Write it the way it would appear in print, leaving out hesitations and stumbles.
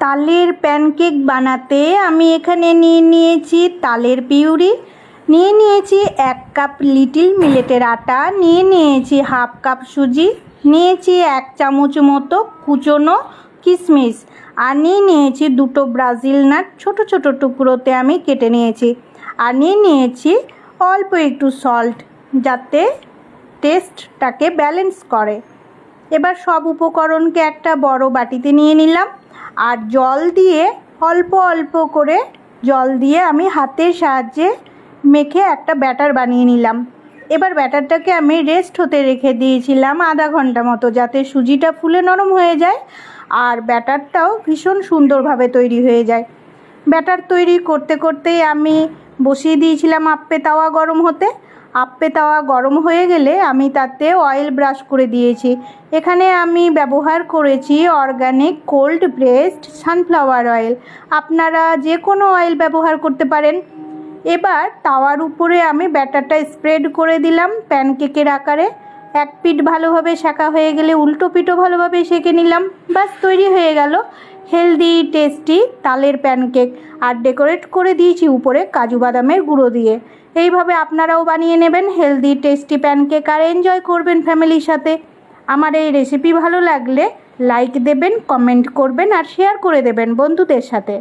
তালের প্যানকেক বানাতে আমি এখানে নিয়ে নিয়েছি তালের পিউরি, নিয়ে নিয়েছি 1 কাপ লিটল মিলেটের আটা, নিয়ে নিয়েছি হাফ কাপ সুজি, নিয়েছি 1 চামচ মতো কুচনো কিশমিশ, আর নিয়ে নিয়েছি 2টো ব্রাজিল নাট ছোট ছোট টুকরোতে আমি কেটে নিয়েছি, আর নিয়ে নিয়েছি অল্প একটু সল্ট যাতে টেস্টটাকে ব্যালেন্স করে। এবার সব উপকরণকে একটা বড় বাটিতে নিয়ে নিলাম, আর জল দিয়ে অল্প অল্প করে জল দিয়ে আমি হাতের সাহায্যে মেখে একটা ব্যাটার বানিয়ে নিলাম। এবার ব্যাটারটাকে আমি রেস্ট হতে রেখে দিয়েছিলাম আধা ঘন্টা মতো, যাতে সুজিটা ফুলে নরম হয়ে যায় আর ব্যাটারটাও ভীষণ সুন্দরভাবে তৈরি হয়ে যায়। ব্যাটার তৈরি করতে করতেই আমি বসিয়ে দিয়েছিলাম আপ্পে তাওয়া গরম হতে। আপ্পে তাওয়া গরম হয়ে গেলে আমি তাতে অয়েল ব্রাশ করে দিয়েছি। এখানে আমি ব্যবহার করেছি organic cold pressed sunflower oil, আপনারা যে কোনো অয়েল ব্যবহার করতে পারেন। এবার তাওয়ার উপরে আমি ব্যাটারটা স্প্রেড করে দিলাম প্যানকেকের আকারে। এক পিঠ ভালোভাবে সেঁকা হয়ে গেলে উল্টো পিঠও ভালোভাবে সেঁকে নিলাম। বাস তৈরি হয়ে গেল হেলদি টেস্টি তালের প্যানকেক, আর ডেকোরেট করে দিয়েছি উপরে কাজু বাদামের গুঁড়ো দিয়ে। এইভাবে আপনারাও বানিয়ে নেবেন হেলদি টেস্টি প্যানকেক আর এনজয় করবেন ফ্যামিলির সাথে। আমার এই রেসিপি ভালো লাগলে লাইক দেবেন, কমেন্ট করবেন আর শেয়ার করে দেবেন বন্ধুদের সাথে।